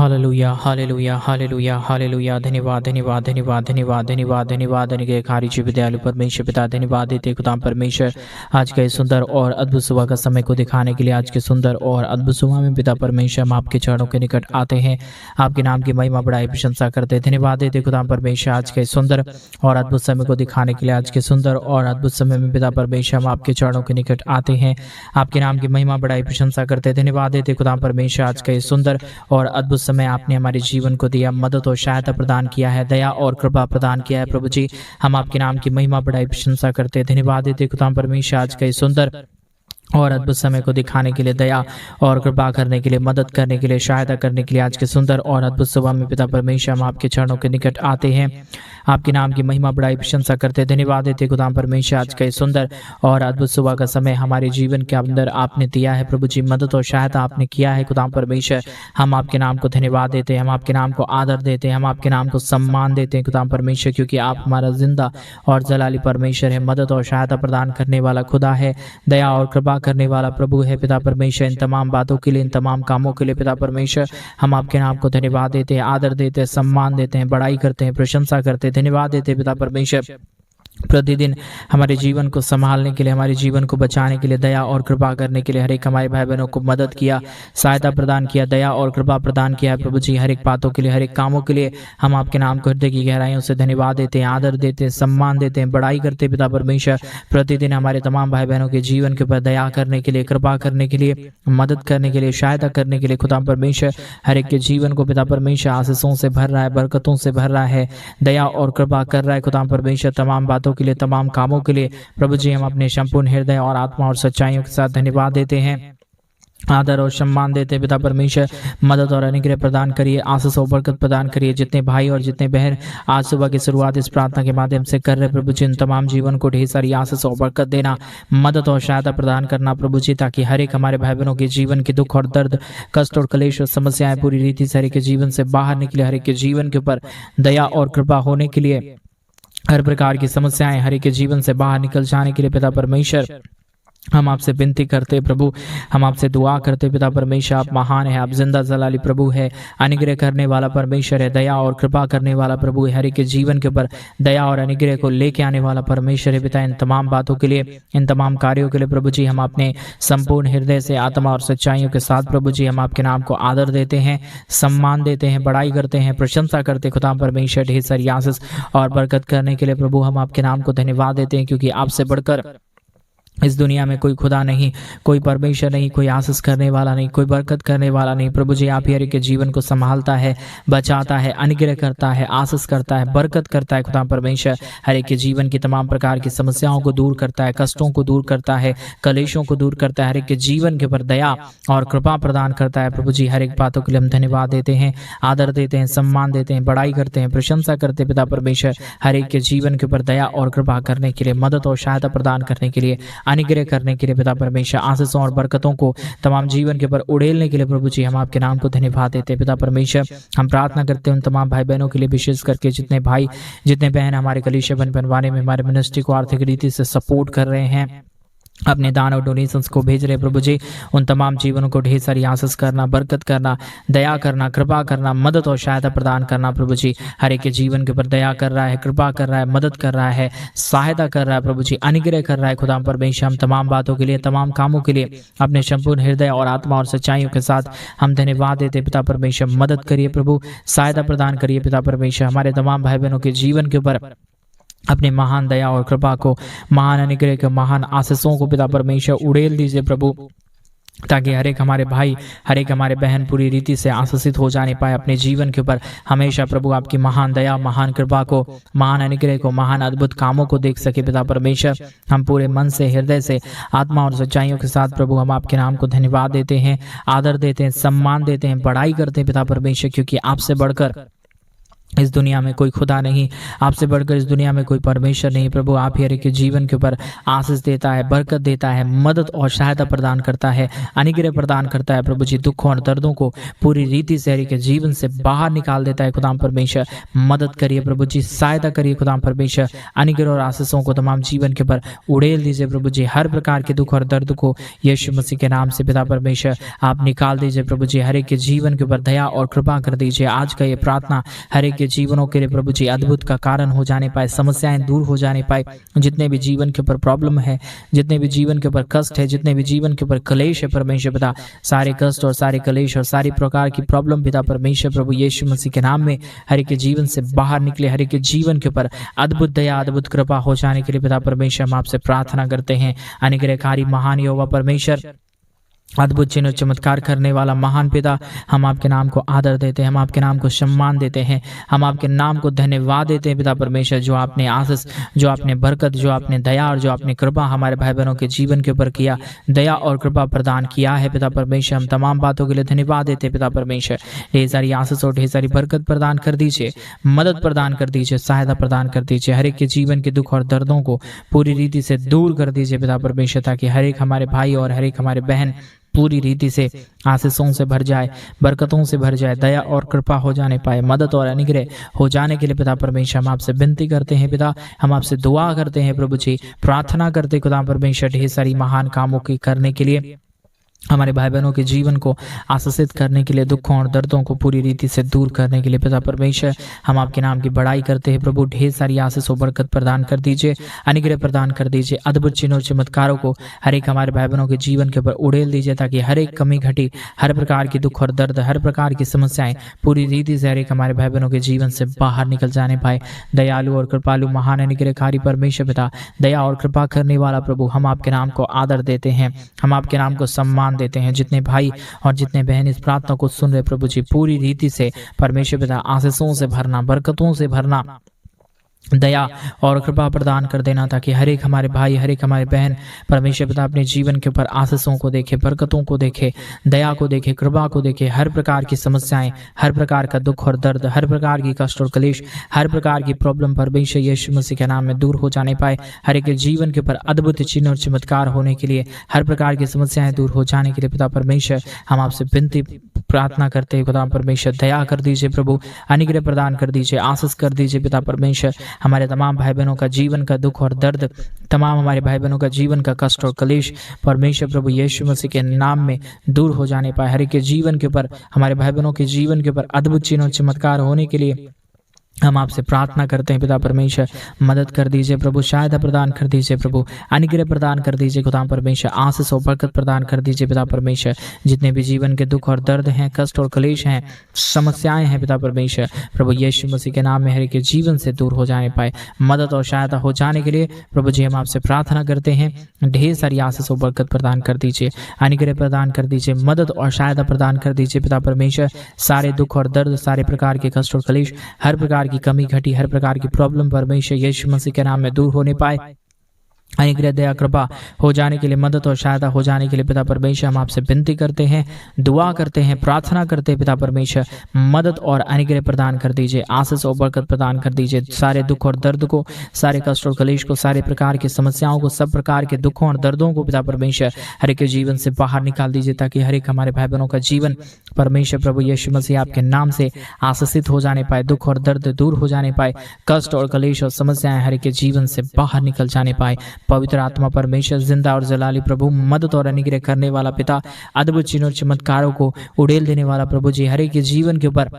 Hallelujah hallelujah hallelujah hallelujah. धन्यवाद धन्यवाद धन्यवाद धन्यवाद धन्यवाद धन्यवाद अनुग्रहकारी विद्यालु परमेश्वर पिता, धन्यवाद देते खुदाम परमेश्वर आज के सुंदर और अद्भुत सुबह का समय को दिखाने के लिए। आज के सुंदर और अद्भुत सुबह में पिता परमेश्वर हम आपके चरणों के निकट आते हैं, आपके नाम की महिमा बढ़ाई प्रशंसा करते हैं। धन्यवाद देते खुदाम परमेश्वर आज के सुंदर और अद्भुत समय को दिखाने के लिए। आज के सुंदर और अद्भुत समय में पिता परमेश्वर हम आपके चरणों के निकट आते हैं, आपके नाम की महिमा बढ़ाई प्रशंसा करते हैं। धन्यवाद देते खुदाम परमेश्वर आज के सुंदर और अद्भुत समय आपने हमारे जीवन को दिया, मदद और सहायता प्रदान किया है, दया और कृपा प्रदान किया है। प्रभु जी हम आपके नाम की महिमा बढ़ाई प्रशंसा करते हैं। धन्यवाद देते खुदाम परमेश्वर आज के सुंदर और अद्भुत समय को दिखाने के लिए, दया और कृपा करने के लिए, मदद करने के लिए, सहायता करने के लिए। आज के सुंदर और अद्भुत सुबह में पिता परमेश्वर हम आपके चरणों के निकट आते हैं, आपके नाम की महिमा बढ़ाई प्रशंसा करते हैं। धन्यवाद देते खुदाम परमेश्वर आज का सुंदर और अद्भुत सुबह का समय हमारे जीवन के अंदर आपने दिया है। प्रभु जी मदद और सहायता आपने किया है खुदाम परमेश्वर। हम आपके नाम को धन्यवाद देते हैं, हम आपके नाम को आदर देते हैं, हम आपके नाम को सम्मान देते हैं खुदाम परमेश्वर, क्योंकि आप हमारा जिंदा और जलाली परमेश्वर है, मदद और सहायता प्रदान करने वाला खुदा है, दया और कृपा करने वाला प्रभु है पिता परमेश्वर। इन तमाम बातों के लिए, इन तमाम कामों के लिए पिता परमेश्वर हम आपके नाम को धन्यवाद देते हैं, आदर देते हैं, सम्मान देते हैं, बड़ाई करते हैं, प्रशंसा करते हैं। धन्यवाद देते हैं पिता परमेश्वर प्रतिदिन हमारे जीवन को संभालने के लिए, हमारे जीवन को बचाने के लिए, दया और कृपा करने के लिए। हर एक हमारे भाई बहनों को मदद किया, सहायता प्रदान किया, दया और कृपा प्रदान किया है प्रभु जी। हर एक बातों के लिए, हर एक कामों के लिए हम आपके नाम को हृदय की गहराइयों से धन्यवाद देते हैं, आदर देते हैं, सम्मान देते हैं, बड़ाई करते हैं पिता परमेश्वर। प्रतिदिन हमारे तमाम भाई बहनों के जीवन के ऊपर दया करने के लिए, कृपा करने के लिए, मदद करने के लिए, सहायता करने के लिए खुदा परमेश्वर हर एक के जीवन को पिता परमेश्वर आशीषों से भर रहा है, बरकतों से भर रहा है, दया और कृपा कर रहा है खुदा परमेश्वर। तमाम बातों के लिए, तमाम कामों के लिए प्रभु जी हम अपने संपूर्ण हृदय और आत्मा और सच्चाइयों के साथ धन्यवाद देते हैं, आदर और सम्मान देते हैं पिता परमेश्वर। मदद और अनुग्रह प्रदान करिए, आशीष और बरकत प्रदान करिए। जितने भाई और जितने बहन आज सुबह की शुरुआत इस प्रार्थना के माध्यम से कर रहे प्रभु जी, इन तमाम जीवन को ढेर सारी आशीष और बरकत देना, मदद और सहायता प्रदान करना प्रभु जी, ताकि हर एक हमारे भाई बहनों के जीवन के दुख और दर्द, कष्ट और क्लेश और समस्याएं पूरी रीति से हर एक के जीवन से बाहर निकले। हर एक के जीवन के ऊपर दया और कृपा होने के लिए, हर प्रकार की समस्याएं हर एक के जीवन से बाहर निकल जाने के लिए पिता परमेश्वर हम आपसे विनती करते प्रभु, हम आपसे दुआ करते पिता परमेश्वर। आप महान है, आप जिंदा जलाली प्रभु है, अनुग्रह करने वाला परमेश्वर है, दया और कृपा करने वाला प्रभु है, हर एक के जीवन के ऊपर दया और अनुग्रह को लेके आने वाला परमेश्वर है पिता। इन तमाम बातों के लिए, इन तमाम कार्यों के लिए प्रभु जी हम अपने संपूर्ण हृदय से, आत्मा और सच्चाइयों के साथ प्रभु जी हम आपके नाम को आदर देते हैं, सम्मान देते हैं, बड़ाई करते हैं, प्रशंसा करते खुदा परमेश्वर। ढेर सारी आशीष और बरकत करने के लिए प्रभु हम आपके नाम को धन्यवाद देते हैं, क्योंकि आपसे बढ़कर इस दुनिया में कोई खुदा नहीं, कोई परमेश्वर नहीं, कोई आशीष करने वाला नहीं, कोई बरकत करने वाला नहीं। प्रभु जी आप ही हर एक के जीवन को संभालता है, बचाता है, अनुग्रह करता है, आशीष करता है, बरकत करता है खुदा परमेश्वर। हर एक के जीवन की तमाम प्रकार की समस्याओं को दूर करता है, कष्टों को दूर करता है, कलेशों को दूर करता है, हर एक के जीवन के ऊपर दया और कृपा प्रदान करता है प्रभु जी। हर एक बातों के लिए हम धन्यवाद देते हैं, आदर देते हैं, सम्मान देते हैं, बड़ाई करते हैं, प्रशंसा करते हैं पिता परमेश्वर। हर एक के जीवन के ऊपर दया और कृपा करने के लिए, मदद और सहायता प्रदान करने के लिए, अनुग्रह करने के लिए पिता परमेश्वर, आशीषों और बरकतों को तमाम जीवन के ऊपर उड़ेलने के लिए प्रभु जी हम आपके नाम को धन्यवाद देते हैं पिता परमेश्वर। हम प्रार्थना करते हैं उन तमाम भाई बहनों के लिए, विशेष करके जितने भाई जितने बहन हमारे कलीसिया बनवाने में, हमारे मिनिस्ट्री को आर्थिक रीति से सपोर्ट कर रहे हैं, अपने दान और डोनेशंस को भेज रहे प्रभु जी, उन तमाम जीवनों को ढेर सारी आशीष करना, बरकत करना, दया करना, कृपा करना, मदद और सहायता प्रदान करना प्रभु जी। हर एक के जीवन के ऊपर दया कर रहा है, कृपा कर रहा है, मदद कर रहा है, सहायता कर रहा है प्रभु जी, अनुग्रह कर रहा है खुदा परमेश्वर। हम तमाम बातों के लिए, तमाम कामों के लिए अपने संपूर्ण हृदय और आत्मा और सच्चाइयों के साथ हम धन्यवाद देते पिता परमेश्वर। मदद करिए प्रभु, सहायता प्रदान करिए पिता परमेश्वर। हमारे तमाम भाई बहनों के जीवन के ऊपर अपने महान दया और कृपा को, महान अनुग्रह के, महान आशीषों को पिता परमेश्वर उड़ेल दीजिए प्रभु, ताकि हर एक हमारे भाई, हर एक हमारे बहन पूरी रीति से आशीषित हो जाने पाए अपने जीवन के ऊपर। हमेशा प्रभु आपकी महान दया, महान कृपा को, महान अनुग्रह को, महान अद्भुत कामों को देख सके पिता परमेश्वर। हम पूरे मन से, हृदय से, आत्मा और सच्चाइयों के साथ प्रभु हम आपके नाम को धन्यवाद देते हैं, आदर देते हैं, सम्मान देते हैं, बड़ाई करते हैं पिता परमेश्वर, क्योंकि आपसे बढ़कर इस दुनिया में कोई खुदा नहीं, आपसे बढ़कर इस दुनिया में कोई परमेश्वर नहीं। प्रभु आप ही हर एक के जीवन के ऊपर आशीष देता है, बरकत देता है, मदद और सहायता प्रदान करता है, अनुग्रह प्रदान करता है। प्रभु जी दुखों और दर्दों को पूरी रीति से हर एक के जीवन से बाहर निकाल देता है। खुदाम परमेश्वर मदद करिए प्रभु जी, सहायता करिए खुदाम परमेश्वर, अनुग्रह और आशीषों को तमाम जीवन के ऊपर उड़ेल दीजिए प्रभु जी। हर प्रकार के दुख और दर्द को यीशु मसीह के नाम से पिता परमेश्वर आप निकाल दीजिए प्रभु जी। हर एक के जीवन के ऊपर दया और कृपा कर दीजिए। आज का ये प्रार्थना हर एक के जीवनों के लिए प्रभु जी अद्भुत का कारण हो जाने पाए, समस्याएं दूर हो जाने पाए। जितने भी जीवन के ऊपर प्रॉब्लम है, जितने भी जीवन के ऊपर कष्ट है, जितने भी जीवन के ऊपर क्लेश है परमेश्वर पिता, सारे कष्ट और सारे क्लेश और सारी प्रकार की प्रॉब्लम पिता परमेश्वर प्रभु यीशु मसीह के नाम में हर एक के जीवन से बाहर निकले। हर एक के जीवन के ऊपर अद्भुत दया, अद्भुत कृपा हो जाने के लिए पिता परमेश्वर हम आपसे प्रार्थना करते हैं। अनुग्रहकारी महान यहोवा परमेश्वर, अद्भुत चिन्ह चमत्कार करने वाला महान पिता, हम आपके नाम को आदर देते हैं, हम आपके नाम को सम्मान देते हैं, हम आपके नाम को धन्यवाद देते हैं पिता परमेश्वर। जो आपने आशीष, जो आपने बरकत, जो आपने दया और जो आपने कृपा हमारे भाई बहनों के जीवन के ऊपर किया, दया और कृपा प्रदान किया है पिता परमेश्वर, हम तमाम बातों के लिए धन्यवाद देते हैं पिता परमेश्वर। ढेर सारी आशीष और ढेर सारी बरकत प्रदान कर दीजिए, मदद प्रदान कर दीजिए, सहायता प्रदान कर दीजिए। हर एक के जीवन के दुख और दर्दों को पूरी रीति से दूर कर दीजिए पिता परमेश्वर, ताकि हर एक हमारे भाई और हर एक हमारे बहन पूरी रीति से आशीषों से भर जाए, बरकतों से भर जाए, दया और कृपा हो जाने पाए, मदद और अनुग्रह हो जाने के लिए पिता परमेश्वर हम आपसे विनती करते हैं पिता, हम आपसे दुआ करते हैं प्रभु जी, प्रार्थना करते खुदा परमेश्वर ढेर सारी महान कामों की करने के लिए, हमारे भाई बहनों के जीवन को आशीषित करने के लिए, दुखों और दर्दों को पूरी रीति से दूर करने के लिए पिता परमेश्वर हम आपके नाम की बड़ाई करते हैं प्रभु। ढेर सारी आशीष और बरकत प्रदान कर दीजिए, अनुग्रह प्रदान कर दीजिए, अद्भुत चिन्ह और चमत्कारों को हर एक हमारे भाई बहनों के जीवन के ऊपर उड़ेल दीजिए, ताकि हर एक कमी घटी, हर प्रकार की दुख और दर्द, हर प्रकार की समस्याएं पूरी रीति से हर एक हमारे भाई बहनों के जीवन से बाहर निकल जाने पाए। दयालु और कृपालु महान अनुग्रहकारी परमेश्वर पिता, दया और कृपा करने वाला प्रभु, हम आपके नाम को आदर देते हैं, हम आपके नाम को सम्मान देते हैं। जितने भाई और जितने बहन इस प्रार्थना को सुन रहे प्रभु जी, पूरी रीति से परमेश्वर पिता आशीषों से भरना, बरकतों से भरना, दया और कृपा प्रदान कर देना, ताकि हर एक हमारे भाई, हर एक हमारे बहन परमेश्वर पिता अपने जीवन के ऊपर आशीषों को देखे, बरकतों को देखे, दया को देखे, कृपा को देखे। हर प्रकार की समस्याएं, हर प्रकार का दुख और दर्द, हर प्रकार की कष्ट और क्लेश, हर प्रकार की प्रॉब्लम परमेश्वर यीशु मसीह के नाम में दूर हो जाने पाए। हर एक जीवन के ऊपर अद्भुत चिन्ह और चमत्कार होने के लिए, हर प्रकार की समस्याएं दूर हो जाने के लिए पिता परमेश्वर हम आपसे विनती प्रार्थना करते हैं खुदा परमेश्वर, दया कर दीजिए प्रभु, अनुग्रह प्रदान कर दीजिए, आशीष कर दीजिए पिता परमेश्वर। हमारे तमाम भाई बहनों का जीवन का दुख और दर्द, तमाम हमारे भाई बहनों का जीवन का कष्ट और क्लेश परमेश्वर प्रभु यीशु मसीह के नाम में दूर हो जाने पाए। हर एक के जीवन के ऊपर, हमारे भाई बहनों के जीवन के ऊपर अद्भुत चिन्ह और चमत्कार होने के लिए हम आपसे प्रार्थना करते हैं पिता परमेश्वर, मदद कर दीजिए प्रभु, सहायता प्रदान कर दीजिए प्रभु, अनुग्रह प्रदान कर दीजिए खुदा परमेश्वर, आशीष और बरकत प्रदान कर दीजिए पिता परमेश्वर। जितने भी जीवन के दुख और दर्द हैं, कष्ट और क्लेश हैं, समस्याएं हैं पिता परमेश्वर प्रभु यीशु मसीह के नाम में हर एक के जीवन से दूर हो जाने पाए, मदद और सहायता हो जाने के लिए प्रभु जी हम आपसे प्रार्थना करते हैं। ढेर सारी आशीष और बरकत प्रदान कर दीजिए, अनुग्रह प्रदान कर दीजिए, मदद और सहायता प्रदान कर दीजिए पिता परमेश्वर। सारे दुख और दर्द, सारे प्रकार के कष्ट और क्लेश, हर प्रकार की कमी घटी, हर प्रकार की प्रॉब्लम परमेश्वर यीशु मसीह के नाम में दूर होने पाए। अनुग्रह, दया, कृपा हो जाने के लिए, मदद और सहायता हो जाने के लिए पिता परमेश्वर हम आपसे विनती करते हैं, दुआ करते हैं, प्रार्थना करते हैं पिता परमेश्वर। मदद और अनुग्रह प्रदान कर दीजिए, आशीष और बरकत प्रदान कर दीजिए। सारे दुख और दर्द को, सारे कष्ट और क्लेश को, सारे प्रकार की समस्याओं को, सब प्रकार के दुखों और दर्दों को पिता परमेश्वर हर एक के जीवन से बाहर निकाल दीजिए, ताकि हर एक हमारे भाई बहनों का जीवन परमेश्वर प्रभु यीशु मसीह आपके नाम से आशीषित हो जाने पाए, दुख और दर्द दूर हो जाने पाए, कष्ट और क्लेश और समस्याएं हर एक के जीवन से बाहर निकल जाने पाए। पवित्र आत्मा परमेश्वर, जिंदा और जलाली प्रभु, मदद और अनुग्रह करने वाला पिता, अद्भुत चिन्ह और चमत्कारों को उड़ेल देने वाला प्रभु जी, हर एक के जीवन के ऊपर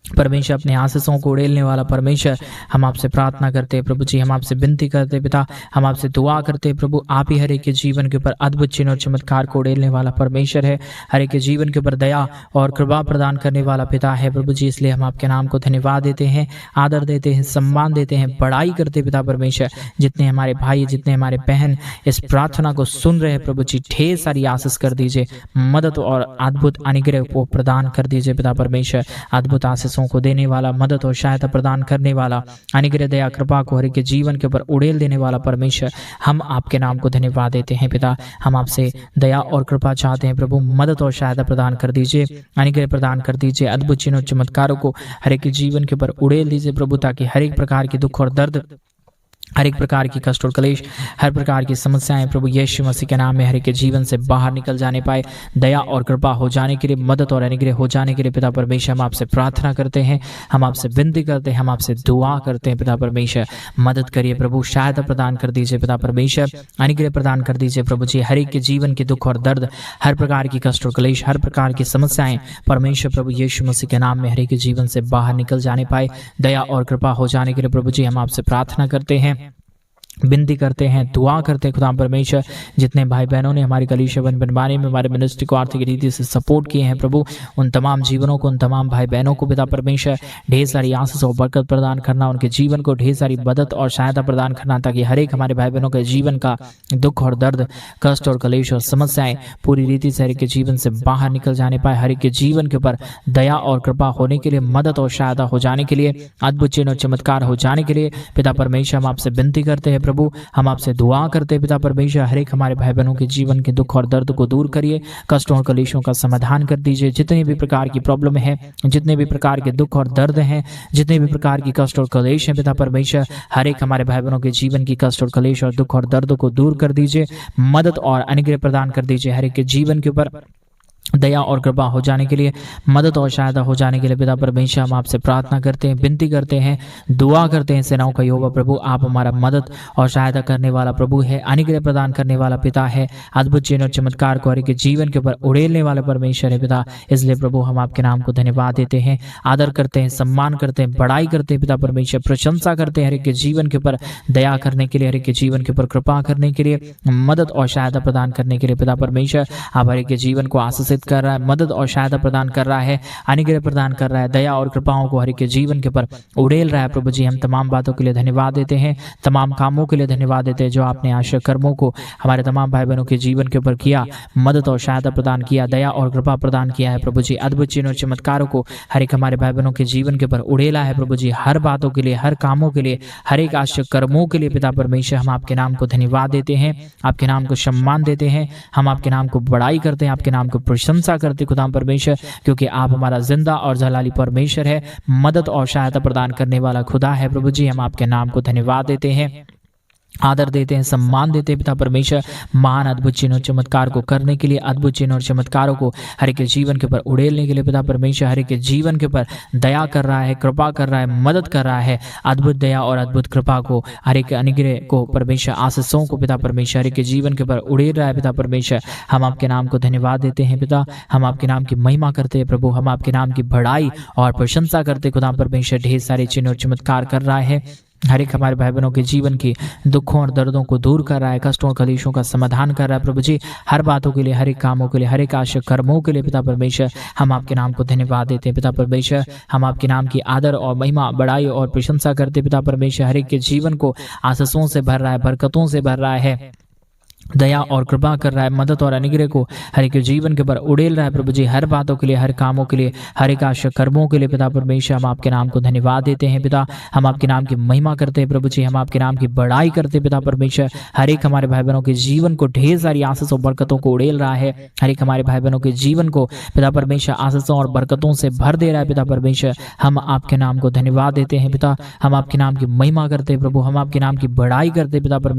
परमेश्वर अपने आशीषों को उड़ेलने वाला परमेश्वर हम आपसे प्रार्थना करते हैं प्रभु जी, हम आपसे विनती करते हैं पिता, हम आपसे दुआ करते हैं प्रभु। आप ही हर एक के जीवन के ऊपर अद्भुत चिन्ह और चमत्कार को उड़ेलने वाला परमेश्वर है, हर एक के जीवन के ऊपर दया और कृपा प्रदान करने वाला पिता है प्रभु जी। इसलिए हम आपके नाम को धन्यवाद देते हैं, आदर देते हैं, सम्मान देते हैं, बड़ाई करते हैं पिता परमेश्वर। जितने हमारे भाई, जितने हमारे बहन इस प्रार्थना को सुन रहे हैं प्रभु जी, ढेर सारी आशीष कर दीजिए, मदद और अद्भुत अनुग्रह को प्रदान कर दीजिए पिता परमेश्वर। अद्भुत आशीष आशीषों को देने वाला, मदद और सहायता प्रदान करने वाला, अनुग्रह दया कृपा को हर एक के जीवन के ऊपर उड़ेल देने वाला परमेश्वर, हम आपके नाम को धन्यवाद देते हैं पिता। हम आपसे दया और कृपा चाहते हैं प्रभु, मदद और सहायता प्रदान कर दीजिए, अनुग्रह प्रदान कर दीजिए, अद्भुत चिन्ह और चमत्कारों को हर एक के जीवन के ऊपर उड़ेल दीजिए प्रभु, ताकि हर एक प्रकार के दुख और दर्द, हर एक प्रकार की कष्ट और क्लेश, हर प्रकार की समस्याएं प्रभु यीशु मसीह के नाम में हर एक के जीवन से बाहर निकल जाने पाए। दया और कृपा हो जाने के लिए, मदद और अनुग्रह हो जाने के लिए पिता परमेश्वर हम आपसे प्रार्थना करते हैं, हम आपसे विनती करते हैं, हम आपसे दुआ करते हैं पिता परमेश्वर। मदद करिए प्रभु, सहायता प्रदान कर दीजिए पिता परमेश्वर, अनुग्रह प्रदान कर दीजिए प्रभु जी। हर एक के जीवन के दुख और दर्द, हर प्रकार की कष्ट और क्लेश, हर प्रकार की समस्याएं परमेश्वर प्रभु यीशु मसीह के नाम में हर एक के जीवन से बाहर निकल जाने पाए। दया और कृपा हो जाने के लिए प्रभु जी हम आपसे प्रार्थना करते हैं, विनती करते हैं, दुआ करते हैं खुदा परमेश्वर। जितने भाई बहनों ने हमारी कलीसिया बनवाने में हमारे मिनिस्ट्री को आर्थिक रीति से सपोर्ट किए हैं प्रभु, उन तमाम जीवनों को, उन तमाम भाई बहनों को पिता परमेश्वर ढेर सारी आशीष और बरकत प्रदान करना, उनके जीवन को ढेर सारी मदद और सहायता प्रदान करना, ताकि हर एक हमारे भाई बहनों के जीवन का दुख और दर्द, कष्ट और कलेश और समस्याएं पूरी रीति से हर एक के जीवन से बाहर निकल जाने पाए। हर एक के जीवन के ऊपर दया और कृपा होने के लिए, मदद और सहायता हो जाने के लिए, अद्भुत चिन्ह और चमत्कार हो जाने के लिए पिता परमेश्वर हम आपसे विनती करते हैं प्रभु, हम आपसे दुआ करते हैं पिता परमेश्वर। हर एक हमारे भाई बहनों के जीवन के दुख और दर्द को दूर करिए, कष्टों और कलेशों का समाधान कर दीजिए। जितने भी प्रकार की प्रॉब्लम है, जितने भी प्रकार के दुख और दर्द हैं, जितने भी प्रकार की कष्ट और कलेश हैं पिता परमेश्वर, हर एक हमारे भाई बहनों के जीवन की कष्ट और कलेश और दुख और दर्द को दूर कर दीजिए, मदद और अनुग्रह प्रदान कर दीजिए। हर एक के जीवन के ऊपर दया और कृपा हो जाने के लिए, मदद और सहायता हो जाने के लिए पिता परमेश्वर हम आपसे प्रार्थना करते हैं, विनती करते हैं, दुआ करते हैं। सेनाओं का यहोवा प्रभु, आप हमारा मदद और सहायता करने वाला प्रभु है, अनुग्रह प्रदान करने वाला पिता है, अद्भुत चिन्ह और चमत्कार को हर एक के जीवन के ऊपर उड़ेलने वाला परमेश्वर है पिता। इसलिए प्रभु हम आपके नाम को धन्यवाद देते हैं, आदर करते हैं, सम्मान करते हैं, बड़ाई करते हैं पिता परमेश्वर, प्रशंसा करते हैं हर एक के जीवन के ऊपर दया करने के लिए, हर एक के जीवन के ऊपर कृपा करने के लिए, मदद और सहायता प्रदान करने के लिए पिता परमेश्वर। आप हर एक के जीवन को आशीषित कर रहा है, मदद और सहायता प्रदान कर रहा है, अनुग्रह प्रदान कर रहा है, दया और कृपाओं को हर एक के जीवन के ऊपर उड़ेल रहा है प्रभु जी। हम तमाम बातों के लिए धन्यवाद देते हैं, तमाम कामों के लिए धन्यवाद देते हैं जो आपने आश्चर्य कर्मों को हमारे तमाम भाई बहनों के जीवन के ऊपर किया, मदद और सहायता प्रदान किया, दया और कृपा प्रदान किया है प्रभु जी। अद्भुत चिन्ह और चमत्कारों को हर एक हमारे भाई बहनों के जीवन के ऊपर उड़ेला है प्रभु जी। हर बातों के लिए, हर कामों के लिए, हर एक आश्चर्य कर्मों के लिए पिता परमेश्वर हम आपके नाम को धन्यवाद देते हैं, आपके नाम को सम्मान देते हैं, हम आपके नाम को बड़ाई करते हैं, आपके नाम को प्रशंसा करते खुदा परमेश्वर, क्योंकि आप हमारा जिंदा और जलाली परमेश्वर है, मदद और सहायता प्रदान करने वाला खुदा है प्रभु जी। हम आपके नाम को धन्यवाद देते हैं, आदर देते हैं, सम्मान देते हैं पिता परमेश्वर। महान अद्भुत चिन्ह और चमत्कार को करने के लिए, अद्भुत चिन्ह और चमत्कारों को हर एक के जीवन के ऊपर उड़ेलने के लिए पिता परमेश्वर हर एक के जीवन के ऊपर दया कर रहा है, कृपा कर रहा है, मदद कर रहा है। अद्भुत दया और अद्भुत कृपा को, हर एक अनुग्रह को परमेश्वर, आशीषों को पिता परमेश्वर हर एक के जीवन के ऊपर उड़ेल रहा है पिता परमेश्वर। हम आपके नाम को धन्यवाद देते हैं पिता, हम आपके नाम की महिमा करते हैं प्रभु, हम आपके नाम की बड़ाई और प्रशंसा करते खुदा परमेश्वर। ढेर सारे चिन्ह और चमत्कार कर रहा है, हर एक हमारे भाई बहनों के जीवन की दुखों और दर्दों को दूर कर रहा है, कष्टों और कलेशों का समाधान कर रहा है प्रभु जी। हर बातों के लिए, हर एक कामों के लिए, हर एक आश्चर्य कर्मों के लिए पिता परमेश्वर हम आपके नाम को धन्यवाद देते हैं पिता परमेश्वर। हम आपके नाम की आदर और महिमा, बड़ाई और प्रशंसा करते पिता परमेश्वर। हर एक के जीवन को आशीषों से भर रहा है, बरकतों से भर रहा है, दया और कृपा कर रहा है, मदद और अनुग्रह को हर एक जीवन के ऊपर उड़ेल रहा है प्रभु जी। हर बातों के लिए, हर कामों के लिए, हर एक आश्चर्य कर्मों के लिए पिता परमेश्वर हम आपके नाम को धन्यवाद देते हैं पिता। हम आपके नाम की महिमा करते हैं प्रभु जी, हम आपके नाम की बड़ाई करते हैं पिता परमेश्वर। हर एक हमारे भाई बहनों के जीवन को ढेर सारी आशीषों और बरकतों को उड़ेल रहा है, हर एक हमारे भाई बहनों के जीवन को पिता परमेश्वर आशीषों और बरकतों से भर दे रहा है पिता परमेश्वर। हम आपके नाम को धन्यवाद देते हैं पिता, हम आपके नाम की महिमा करते हैं प्रभु, हम आपके नाम की बड़ाई करते हैं पिता परमेश्वर।